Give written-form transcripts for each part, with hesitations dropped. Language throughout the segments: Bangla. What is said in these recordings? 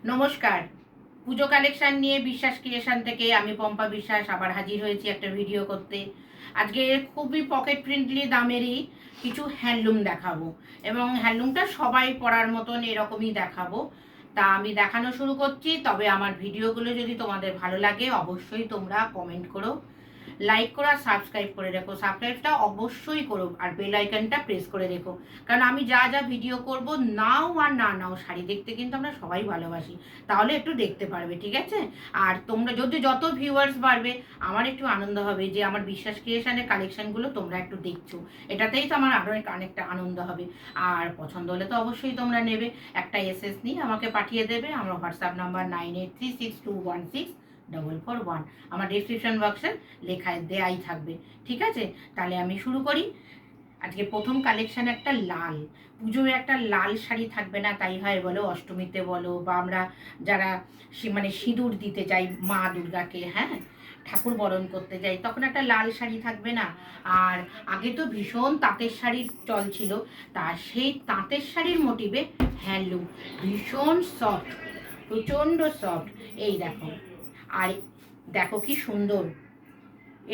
নমস্কার। পুজো কালেকশন নিয়ে বিশ্বাস ক্রিয়েশন থেকে আমি পম্পা বিশ্বাস আবার হাজির হয়েছি একটা ভিডিও করতে। আজকে খুবই পকেট ফ্রেন্ডলি দামেরই কিছু হ্যান্ডলুম দেখাবো এবং হ্যান্ডলুমটা সবাই পরার মতন এরকমই দেখাবো। তা আমি দেখানো শুরু করছি। তবে আমার ভিডিওগুলো যদি তোমাদের ভালো লাগে অবশ্যই তোমরা কমেন্ট করো, লাইক করো আর সাবস্ক্রাইব করে রেখো। সাবস্ক্রাইবটা অবশ্যই করো আর বেল আইকনটা প্রেস করে রেখো, কারণ আমি যা যা ভিডিও করব নাও আর না নাও শাড়ি দেখতে কিন্তু আমরা সবাই ভালোবাসি, তাহলে একটু দেখতে পারবে, ঠিক আছে? আর তোমরা যদি যত ভিউয়ার্স বাড়বে আমার একটু আনন্দ হবে যে আমার বিশ্বাস ক্রিয়েশনের কালেকশনগুলো তোমরা একটু দেখছো, এটাতেই তো আমার আরও অনেকটা আনন্দ হবে। আর পছন্দ হলে তো অবশ্যই তোমরা নেবে। একটা এসএস নিয়ে আমাকে পাঠিয়ে দেবে। আমার হোয়াটসঅ্যাপ নাম্বার 9836216441, আমার ডিসক্রিপশন বক্সে লেখায় দেয়াই থাকবে, ঠিক আছে? তাহলে আমি শুরু করি। আজকে প্রথম কালেকশন একটা লাল, পুজোয় একটা লাল শাড়ি থাকবে না তাই হয় বলো? অষ্টমীতে বলো বা আমরা যারা মানে সিঁদুর দিতে যাই মা দুর্গাকে, হ্যাঁ, ঠাকুর বরণ করতে যাই, তখন একটা লাল শাড়ি থাকবে না? আর আগে তো ভীষণ তাঁতের শাড়ির চল ছিল, তা সেই তাঁতের শাড়ির মোটিভে হ্যান্ডলুম, ভীষণ সফট, প্রচণ্ড সফট। এই দেখো, আর দেখো কি সুন্দর,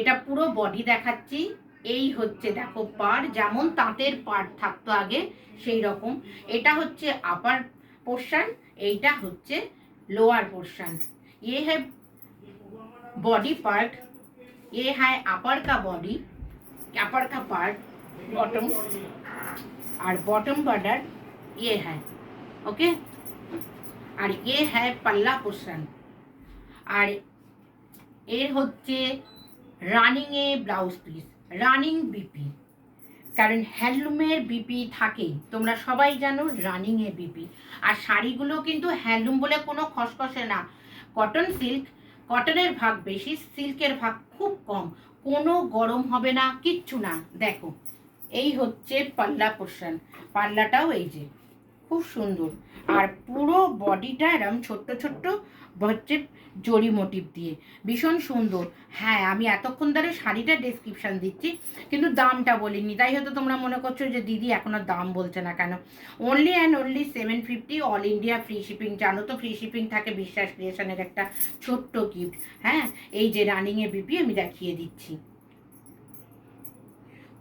এটা পুরো বডি দেখাচ্ছি। এই হচ্ছে দেখো পাড়, যেমন তাঁতের পাড় থাকতো আগে সেই রকম। এটা হচ্ছে আপার পোর্শন, এইটা হচ্ছে লোয়ার पोर्शन। ये है बॉडी पार्ट, ये है अपर का बॉडी, अपर का पार्ट, बॉटम, और बॉटम बॉर्डर ये है, ओके। और ये है पल्ला पोर्शन, और এর হচ্ছে রানিংয়ে ব্লাউজ পিস, রানিং বিপি, কারণ হ্যান্ডলুমের বিপি থাকেই, তোমরা সবাই জানো রানিংয়ে বিপি। আর শাড়িগুলো কিন্তু হ্যান্ডলুম বলে কোনো খসখসে না, কটন সিল্ক, কটনের ভাগ বেশি, সিল্কের ভাগ খুব কম, কোনো গরম হবে না, কিচ্ছু না। দেখো এই হচ্ছে পাল্লা পোর্শন, পাল্লাটাও এই যে খুব সুন্দর, আর পুরো বডিটা এরম ছোট্ট ছোট্ট হচ্ছে জরি মোটিভ দিয়ে, ভীষণ সুন্দর। হ্যাঁ, আমি এতক্ষণ ধরে শাড়িটা ডেসক্রিপশান দিচ্ছি কিন্তু দামটা বলিনি, তাই হয়তো তোমরা মনে করছো যে দিদি এখনো দাম বলছে না কেন। Only and only 750, all India free shipping. জানো তো ফ্রি শিপিং থাকে বিশ্বাস ক্রিয়েশনের একটা ছোট্ট গিফট। হ্যাঁ, এই যে রানিংয়ে বিপি আমি দেখিয়ে দিচ্ছি,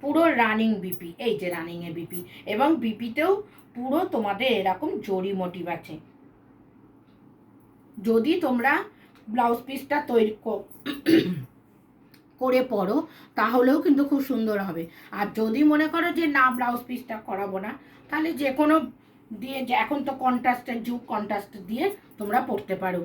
পুরো রানিং বিপি, এই যে রানিংয়ে বিপি, এবং বিপিতেও পুরো তোমাদের এরকম জরি মোটিভ আছে। যদি তোমরা ব্লাউজ পিসটা তৈরি করে পরো তাহলেও কিন্তু খুব সুন্দর হবে। আর যদি মনে করো যে না ব্লাউজ পিসটা করাবো না, তাহলে যে কোনো দিয়ে, যে এখন তো কন্ট্রাস্টের যুগ, কন্ট্রাস্ট দিয়ে তোমরা পরতে পারো।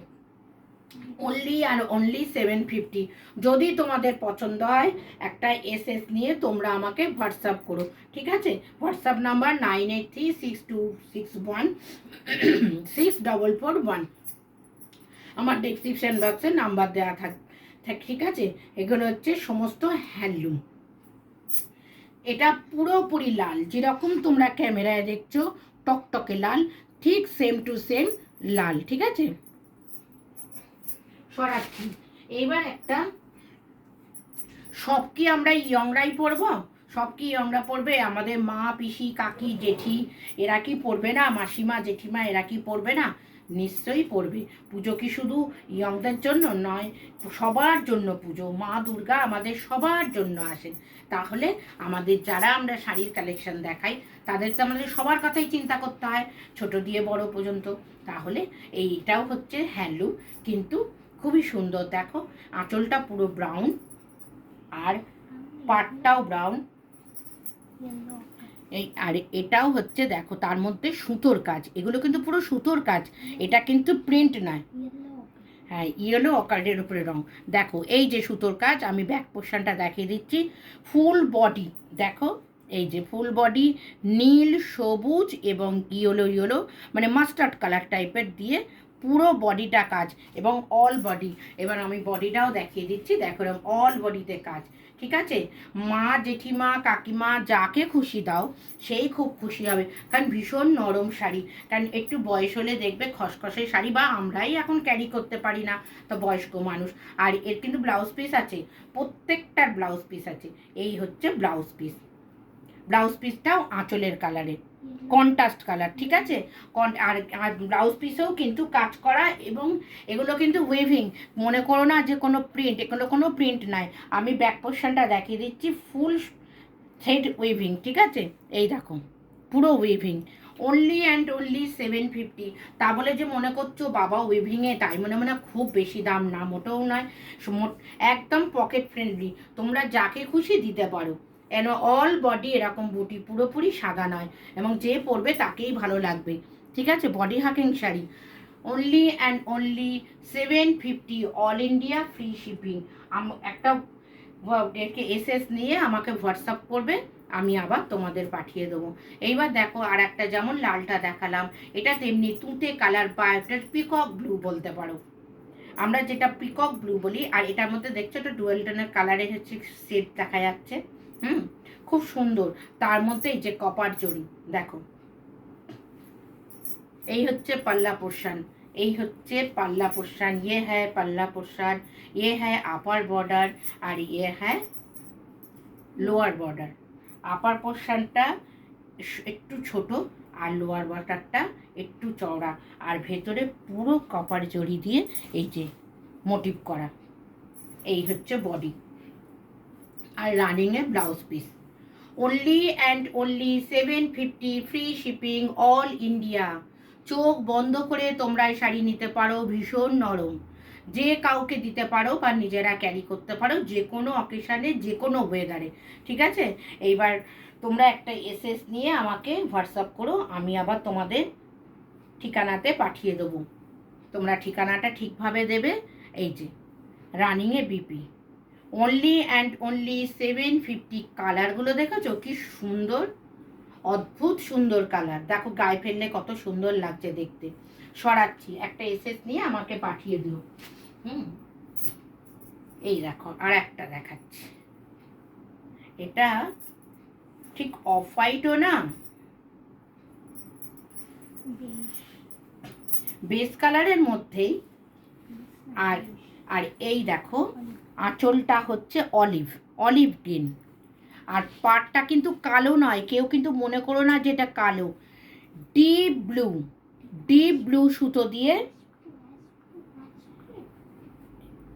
অনলি আর অনলি 750। যদি তোমাদের পছন্দ হয় একটা এসএস নিয়ে তোমরা আমাকে হোয়াটসঅ্যাপ করো, ঠিক আছে? হোয়াটসঅ্যাপ নাম্বার 9836266441, আমার ডেসক্রিপশন বক্সে নাম্বার দেওয়া থাক, ঠিক আছে? এগুলো হচ্ছে সমস্ত হ্যান্ডলুম। এটা পুরোপুরি লাল, যেরকম তোমরা ক্যামেরায় দেখছো টকটকে লাল, ঠিক সেম টু সেম লাল, ঠিক আছে? সরাচ্ছি। এইবার একটা, সব কি আমরা ইয়ংরাই পরবো? সব কি ইয়ংরা পরবে? আমাদের মা, পিসি, কাকি, জেঠি এরা কি পরবে না? মাসিমা, জেঠিমা এরা কি পরবে না? নিশ্চয়ই পরবে। পুজো কি শুধু ইয়ংদের জন্য নয়, সবার জন্য পুজো। মা দুর্গা আমাদের সবার জন্য আসেন। তাহলে আমাদের যারা আমরা শাড়ির কালেকশন দেখাই তাদের তো আমাদের সবার কথাই চিন্তা করতে হয়, ছোট দিয়ে বড় পর্যন্ত। তাহলে এইটাও হচ্ছে হ্যান্ডলুম, কিন্তু খুবই সুন্দর। দেখো আঁচলটা পুরো ব্রাউন, আর পাটটাও ব্রাউন, এই আর এটাও হচ্ছে দেখো তার মধ্যে সুতোর কাজ, এগুলো কিন্তু পুরো সুতোর কাজ, এটা কিন্তু প্রিন্ট নয়। হ্যাঁ, ইয়েলো অকার্ডের উপরে রং। দেখো এই যে সুতোর কাজ, আমি ব্যাক পোর্শনটা দেখিয়ে দিচ্ছি। ফুল বডি দেখো, এই যে ফুল বডি নীল, সবুজ এবং ইয়েলো ইয়েলো, মানে মাস্টার্ড কালার টাইপের দিয়ে পুরো বডিটা কাজ, এবং অল বডি। এবার আমি বডিটাও দেখিয়ে দিচ্ছি, দেখো এরকম অল বডিতে কাজ, ঠিক আছে? মা, জেঠিমা, কাকিমা যাকে খুশি দাও সেই খুব খুশি হবে, কারণ ভীষণ নরম শাড়ি। কারণ একটু বয়স হলে দেখবে খসখসে শাড়ি, বা আমরাই এখন ক্যারি করতে পারি না, তো বয়স্ক মানুষ। আর এর কিন্তু ব্লাউজ পিস আছে, প্রত্যেকটার ব্লাউজ পিস আছে। এই হচ্ছে ব্লাউজ পিস, ব্লাউজ পিসটাও আঁচলের কালারে, কন্ট্রাস্ট কালার, ঠিক আছে। আর আর ব্লাউজ পিসেও কিন্তু কাজ করা, এবং এগুলো কিন্তু ওয়েভিং, মনে করো না যে কোনো প্রিন্ট, এগুলো কোনো প্রিন্ট নাই। আমি ব্যাক পোর্শনটা দেখিয়ে দিচ্ছি, ফুল থ্রেড ওয়েভিং, ঠিক আছে। এই দেখো পুরো ওয়েভিং, অনলি অ্যান্ড অনলি 750। তা বলে যে মনে করছো বাবা ওয়েভিংয়ে তাই মনে মনে খুব বেশি দাম না, মোটেও নয়, একদম পকেট ফ্রেন্ডলি, তোমরা যাকে খুশি দিতে পারো। এন অল বডি এরকম বুটি, পুরোপুরি সাদা নয়, এবং যে পরবে তাকেই ভালো লাগবে, ঠিক আছে। বডি হাকিং sari, only and only 750, all India free shipping. একটা একে এসএস নিয়ে আমাকে হোয়াটসঅ্যাপ করবে, আমি আবার তোমাদের পাঠিয়ে দেবো। এইবার দেখো আর একটা, যেমন লালটা দেখালাম, এটা তেমনি তুঁতে কালার বা একটা পিকক ব্লু বলতে পারো, আমরা যেটা পিকক ব্লু বলি। আর এটার মধ্যে দেখছো একটা ডুয়েল টোনের কালারের হচ্ছে সেট দেখা যাচ্ছে, খুব সুন্দর। তার মধ্যে এই যে কপার জড়ি দেখো, এই হচ্ছে পাল্লা পোর্শন, এই হচ্ছে পাল্লা পোর্শন, ये है পাল্লা পোর্শন, ये है আপার বর্ডার, আর ये है লোয়ার বর্ডার। আপার পোর্শনটা একটু ছোট, আর লোয়ার বর্ডারটা একটু চওড়া, আর ভেতরে পুরো কপার জড়ি দিয়ে এই যে মোটিভ করা। এই হচ্ছে বডি, আর রানিংয়ে blouse piece. Only and only 750, free shipping, all India. চোখ বন্ধ করে তোমরা এই শাড়ি নিতে পারো, ভীষণ নরম, যে কাউকে দিতে পারো বা নিজেরা ক্যারি করতে পারো, যে কোনো অকেশানে, যে কোনো ওয়েদারে, ঠিক আছে। এইবার তোমরা একটা এসএস নিয়ে আমাকে হোয়াটসঅ্যাপ করো, আমি আবার তোমাদের ঠিকানাতে পাঠিয়ে দেবো। তোমরা ঠিকানাটা ঠিকভাবে দেবে। এই যে রানিংয়ে বিপি, অনলি অ্যান্ড অনলি 750। কালারগুলো দেখেছো কি সুন্দর, অদ্ভুত সুন্দর কালার, দেখো গায়ে ফেললে কত সুন্দর লাগছে দেখতে। সরাচ্ছি, একটা এসএস নিয়ে আমাকে পাঠিয়ে দিও। এই দেখো আর একটা দেখাচ্ছি, এটা ঠিক অফ হোয়াইটও না, বেস কালারের মধ্যেই। আর আর এই দেখো আঁচলটা হচ্ছে অলিভ, অলিভ গ্রিন, আর পাটটা কিন্তু কালো নয়, কেউ কিন্তু মনে করো না যে এটা কালো, ডিপ ব্লু, ডিপ ব্লু সুতো দিয়ে,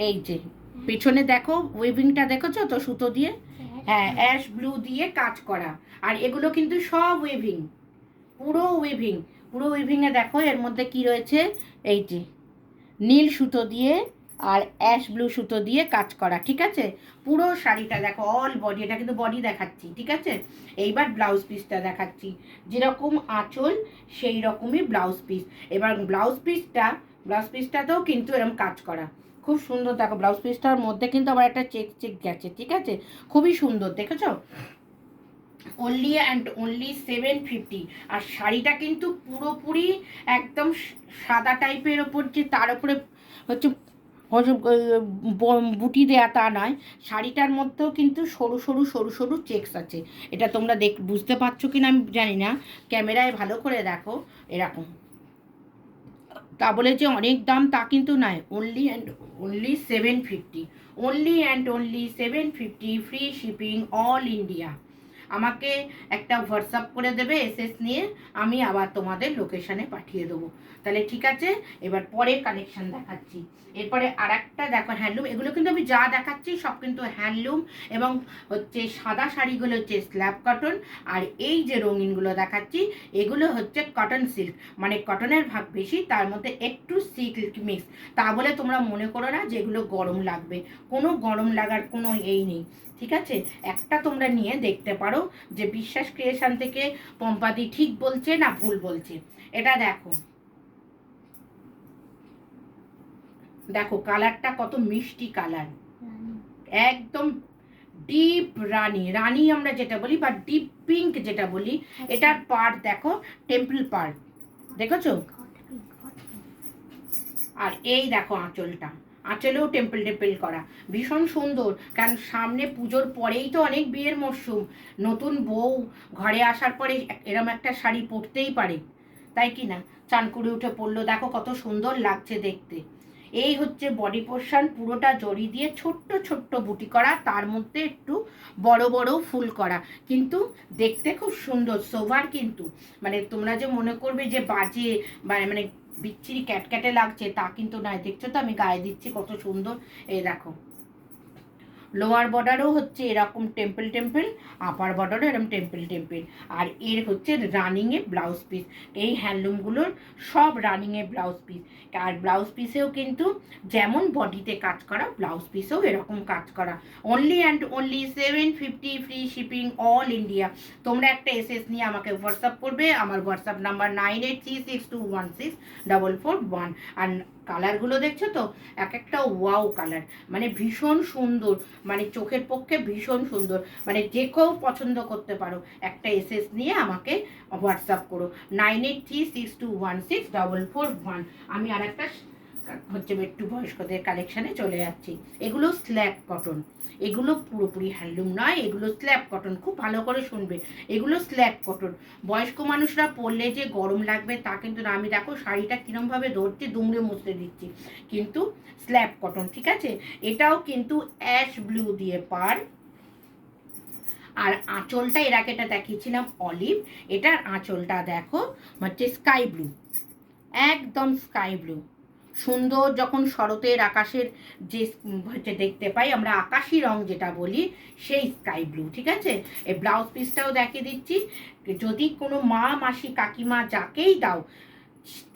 এই যে পেছনে দেখো ওয়েভিংটা দেখেছো তো সুতো দিয়ে, হ্যাঁ অ্যাশ ব্লু দিয়ে কাজ করা। আর এগুলো কিন্তু সব ওয়েভিং, পুরো ওয়েভিং, পুরো ওয়েভিংয়ে দেখো এর মধ্যে কি রয়েছে, এই যে নীল সুতো দিয়ে আর অ্যাশ ব্লু সুতো দিয়ে কাজ করা, ঠিক আছে। পুরো শাড়িটা দেখো অল বডি, এটা কিন্তু বডি দেখাচ্ছি, ঠিক আছে। এইবার ব্লাউজ পিসটা দেখাচ্ছি, যেরকম আঁচল সেই রকমই ব্লাউজ পিস। এবার ব্লাউজ পিসটাতেও কিন্তু এরকম কাজ করা, খুব সুন্দর। দেখো ব্লাউজ পিসটার মধ্যে কিন্তু আবার একটা চেক চেক গেছে, ঠিক আছে, খুবই সুন্দর, দেখেছো। Only and only 750। আর শাড়িটা কিন্তু পুরোপুরি একদম সাদা টাইপের ওপর, যে তার উপরে হচ্ছে বুটি দেয়া তা নয়, শাড়িটার মধ্যেও কিন্তু সরু সরু সরু সরু চেকস আছে। এটা তোমরা বুঝতে পারছো কিনা আমি জানি না, ক্যামেরায় ভালো করে দেখো এরকম। তা বলে যে অনেক দাম তা কিন্তু নয়, only and only 750, only and only 750, free shipping, all India. আমাকে একটা হোয়াটসঅ্যাপ করে দেবে এসএস নিয়ে, আমি আবার তোমাদের লোকেশানে পাঠিয়ে দেবো। তাহলে ঠিক আছে, এবার পরের কালেকশান দেখাচ্ছি। এরপরে আর একটা দেখো হ্যান্ডলুম, এগুলো কিন্তু আমি যা দেখাচ্ছি সব কিন্তু হ্যান্ডলুম, এবং হচ্ছে সাদা শাড়িগুলো হচ্ছে স্ল্যাব কটন, আর এই যে রঙিনগুলো দেখাচ্ছি এগুলো হচ্ছে কটন সিল্ক, মানে কটনের ভাগ বেশি, তার মধ্যে একটু সিল্ক মিক্স। তা বলে তোমরা মনে করো না যে এগুলো গরম লাগবে, কোনো গরম লাগার কোনো এই নেই, ঠিক আছে। একটা তোমরা নিয়ে দেখতে পারো যে বিশ্বাস ক্রিয়েশন থেকে পম্পাদি ঠিক বলছে না ভুল বলছে। এটা দেখো, দেখো কালারটা কত মিষ্টি কালার, একদম ডিপ রানি, রানি আমরা যেটা বলি বা ডিপ পিঙ্ক যেটা বলি। এটার পার্ট দেখো টেম্পল পার্ট, দেখেছো। আর এই দেখো আঁচলটা, আঁচলেও টেম্পল টেম্পল করা, ভীষণ সুন্দর। কারণ সামনে পুজোর পরেই তো অনেক বিয়ের মরশুম, নতুন বউ ঘরে আসার পরে এরম একটা শাড়ি পরতেই পারে, তাই কি না। চান করে উঠে পরলো, দেখো কত সুন্দর লাগছে দেখতে। এই হচ্ছে বডি পোর্শন, পুরোটা জড়ি দিয়ে ছোট্ট ছোট্ট বুটি করা, তার মধ্যে একটু বড় বড় ফুল করা, কিন্তু দেখতে খুব সুন্দর সোভার। কিন্তু মানে তোমরা যে মনে করবে যে বাজে মানে বিচ্ছিরি ক্যাটক্যাটে লাগছে তা কিন্তু নয়। দেখছো তো আমি গায়ে দিচ্ছি কত সুন্দর। এই দেখো, লোয়ার বর্ডারও হচ্ছে এরকম টেম্পল টেম্পল, আপার বর্ডারও এরকম টেম্পল টেম্পল। আর এর হচ্ছে রানিংয়ে ব্লাউজ পিস। এই হ্যান্ডলুমগুলোর সব রানিংয়ে ব্লাউজ পিস। আর ব্লাউজ পিসেও কিন্তু যেমন বডিতে কাজ করা, ব্লাউজ পিসেও এরকম কাজ করা। Only and only 750 free shipping all India. তোমরা একটা এসএস নিয়ে আমাকে হোয়াটসঅ্যাপ করবে। আমার হোয়াটসঅ্যাপ নাম্বার 9836216441। আর কালারগুলো দেখছো তো, এক একটা ওয়াও কালার, মানে ভীষণ সুন্দর, মানে চোখের পক্ষে ভীষণ সুন্দর, মানে যে কেউ পছন্দ করতে পারো। একটা এসএস নিয়ে আমাকে হোয়াটসঅ্যাপ করো 9836216441। আমি আর একটা হচ্ছে একটু বয়স্কদের কালেকশানে চলে যাচ্ছি। এগুলো স্ল্যাব কটন, এগুলো পুরোপুরি হ্যান্ডলুম নয়, এগুলো স্ল্যাব কটন। খুব ভালো করে শুনবে, এগুলো স্ল্যাব কটন। বয়স্ক মানুষরা পরলে যে গরম লাগবে তা কিন্তু না। আমি দেখো শাড়িটা কীরমভাবে ধরছি, দুমড়ে মুছতে দিচ্ছি, কিন্তু স্ল্যাব কটন, ঠিক আছে। এটাও কিন্তু অ্যাশ ব্লু দিয়ে পার। আর আঁচলটা এর আগে এটা দেখিয়েছিলাম অলিভ, এটার আঁচলটা দেখো হচ্ছে স্কাই ব্লু, একদম স্কাই ব্লু। সুন্দর যখন শরতের আকাশের যে হচ্ছে দেখতে পাই আমরা আকাশি রং যেটা বলি, সেই স্কাই ব্লু, ঠিক আছে। এই ব্লাউজ পিসটাও দেখিয়ে দিচ্ছি। যদি কোনো মা মাসি কাকিমা যাকেই দাও,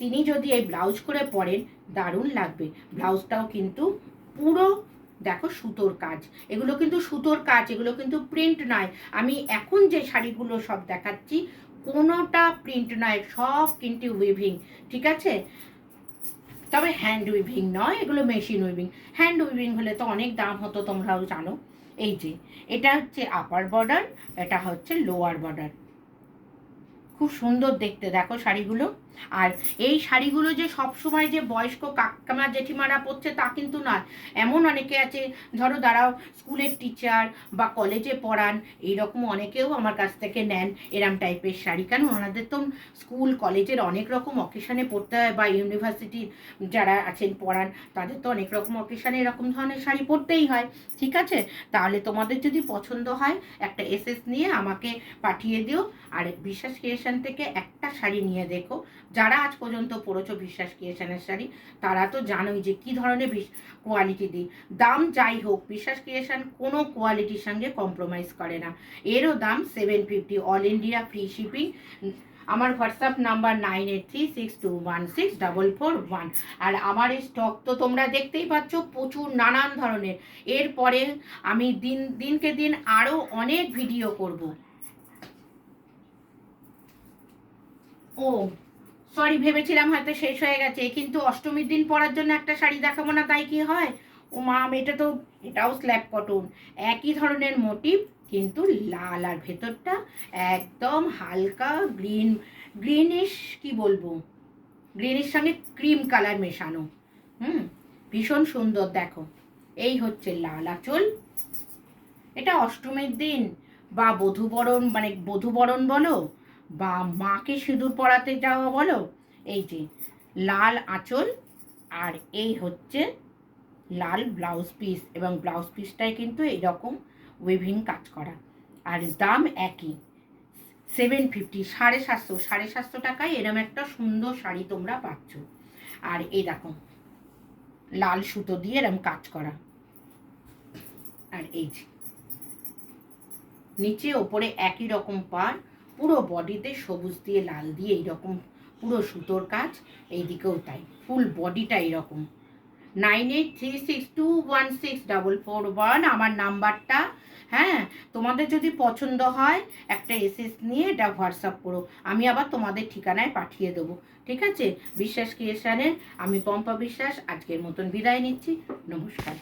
তিনি যদি এই ব্লাউজ করে পরেন দারুণ লাগবে। ব্লাউজটাও কিন্তু পুরো দেখো সুতোর কাজ, এগুলো কিন্তু সুতোর কাজ, এগুলো কিন্তু প্রিন্ট নয়। আমি এখন যে শাড়িগুলো সব দেখাচ্ছি কোনোটা প্রিন্ট নয়, সব কিন্তু উইভিং, ঠিক আছে। তবে হ্যান্ড উইভিং নয়, এগুলো মেশিন উইভিং। হ্যান্ড উইভিং হলে তো অনেক দাম হতো, তোমরাও জানো। এই যে এটা হচ্ছে আপার বর্ডার, এটা হচ্ছে লোয়ার বর্ডার। খুব সুন্দর দেখতে দেখো শাড়িগুলো। আর এই শাড়িগুলো যে সবসময় যে বয়স্ক কাকিমা জেঠিমারা পরছে তা কিন্তু নয়। এমন অনেকে আছে, ধরো দাঁড়াও স্কুলের টিচার বা কলেজে পড়ান, এইরকম অনেকেও আমার কাছ থেকে নেন এরম টাইপের শাড়ি। কেন ওনাদের তো স্কুল কলেজের অনেক রকম অকেশানে পরতে হয়, বা ইউনিভার্সিটির যারা আছেন পড়ান তাদের তো অনেক রকম অকেশানে এরকম ধরনের শাড়ি পরতেই হয়, ঠিক আছে। তাহলে তোমাদের যদি পছন্দ হয় একটা এসএস নিয়ে আমাকে পাঠিয়ে দিও। আর বিশ্বাস ক্রিয়েশন থেকে একটা শাড়ি নিয়ে দেখো, যারা আজ পর্যন্ত পরেছো বিশ্বাস ক্রিয়েশনের শাড়ি তারা তো জানোই যে কী ধরনের কোয়ালিটি দিই। দাম যাই হোক, বিশ্বাস ক্রিয়েশন কোনো কোয়ালিটির সঙ্গে কম্প্রোমাইজ করে না। এরও দাম 750 অল ইন্ডিয়া ফ্রি শিপিং। আমার হোয়াটসঅ্যাপ নাম্বার 9836216441। আর আমার এই স্টক তো তোমরা দেখতেই পাচ্ছ, প্রচুর নানান ধরনের। এরপরে আমি দিনকে দিন আরও অনেক ভিডিও করব। ও সরি, ভেবেছিলাম হয়তো শেষ হয়ে গেছে, কিন্তু অষ্টমীর দিন পরার জন্য একটা শাড়ি দেখাবো না তাই কি হয়? ও মা, এটা তো এটাও স্ল্যাব কটন, একই ধরনের মোটিভ, কিন্তু লাল, আর ভেতরটা একদম হালকা গ্রিনিশ, কি বলবো, গ্রিনের সঙ্গে ক্রিম কালার মেশানো। ভীষণ সুন্দর দেখো। এই হচ্ছে লাল আঁচল। এটা অষ্টমীর দিন বা বধূবরণ, মানে বধূবরণ বলো বা মাকে সিঁদুর পরাতে যাওয়া বলো, এই যে লাল আঁচল, আর এই হচ্ছে লাল ব্লাউজ পিস, এবং ব্লাউজ পিসটায় কিন্তু এইরকম উইভিং কাজ করা। আর দাম একই, 750, 750 টাকায় এরম একটা সুন্দর শাড়ি তোমরা পাচ্ছ। আর এই দেখো লাল সুতো দিয়ে এরম কাজ করা। আর এই যে নিচে ওপরে একই রকম পার, পুরো বডিতে সবুজ দিয়ে লাল দিয়ে এইরকম পুরো সুতোর কাজ, এইদিকেও তাই, ফুল বডিটা এইরকম। 9836216441 আমার নাম্বারটা। হ্যাঁ, তোমাদের যদি পছন্দ হয় একটা এসএস নিয়ে এটা হোয়াটসঅ্যাপ করো, আমি আবার তোমাদের ঠিকানায় পাঠিয়ে দেবো, ঠিক আছে। বিশ্বাস ক্রিয়েশনের আমি পম্পা বিশ্বাস আজকের মতন বিদায় নিচ্ছি। নমস্কার।